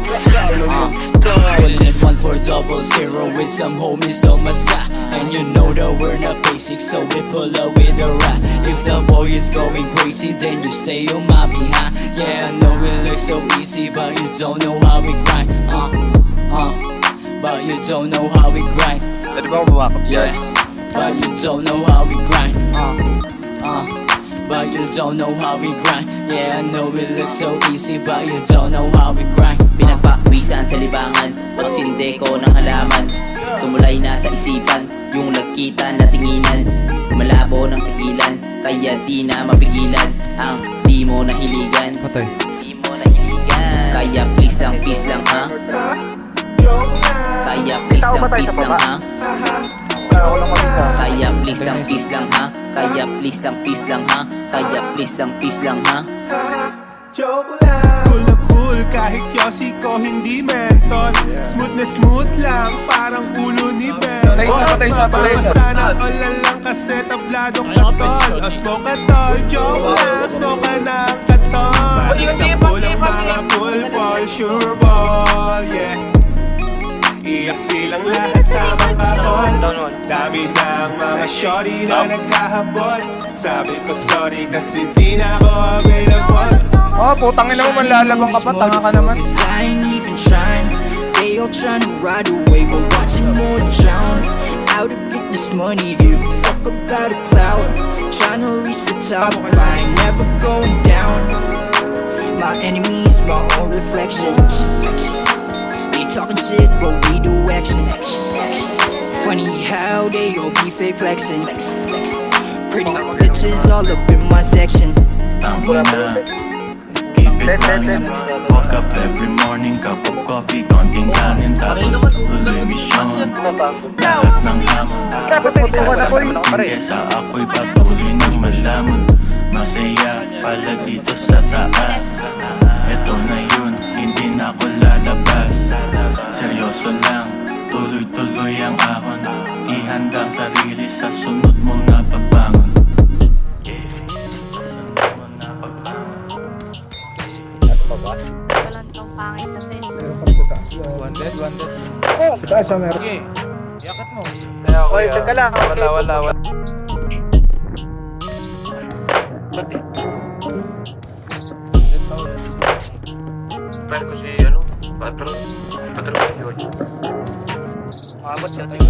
Pulling it 1400 with some homies on my side. And you know that we're not basic, so we pull up with a rap. If the boy is going crazy, then you stay on my behind. Yeah, I know it looks so easy, but you don't know how we grind. But you don't know how we grind. Yeah, but you don't know how we grind. But you don't know how we grind. Yeah, I know it looks so easy, but you don't know how we grind. Pinagpawisan sa libangan, pagsinde ko ng halaman. Tumulay na sa isipan, yung lagkitan na tinginan. Malabo ng tigilan, kaya di na mapigilan. Ang di mo nahiligan, di mo nahiligan. Kaya please lang ha. Kaya please lang ha. Kaya please lang ha. Kaya please lang ha. Kaya please lang ha. Cool na cool kahit yosi ko hindi menthol. Smooth na smooth lang parang ulo ni Ben. Patay sa. Sana all na lang kasi tablado katol. O smoke katol, joke lang, smoke ka ng katol. Balik sa pool ang mga pool ball, sure ball, yeah. Iyak silang lahat tamang kahon. Dami ng mga shorty na nagkahabol. Sabi ko sorry kasi di na ako available. Putangin naman, manlalabang ka pa, tanga ka naman. I ain't even trying. They all trying to ride away, we're watching more drown. Out to get this money, give a fuck about a cloud. Trying to reach the top, I ain't never going down. My enemy is my own reflection. They talking shit, but we do action. Funny how they all be fake flexing. Pretty bitches all up in my section. Keep it running. Woke up every morning, cup of coffee, konting kanin, tapos tuloy misyon. Lahat ng hamon, sasagutin kesa ako'y patuloy ng malaman. Masaya pala dito sa taas. Eto na yun, hindi na ako lalabas. Seryoso lang, tuloy-tuloy ang ahon. Ihanda ang sarili sa sunod mong napagbangon. Walang tong pangit na din. One dead. Sa taas ha, meron. Sige, iyakat mo. Oy, teka lang. Wala. Pero kasi ano, patron. Mabot siya tayo.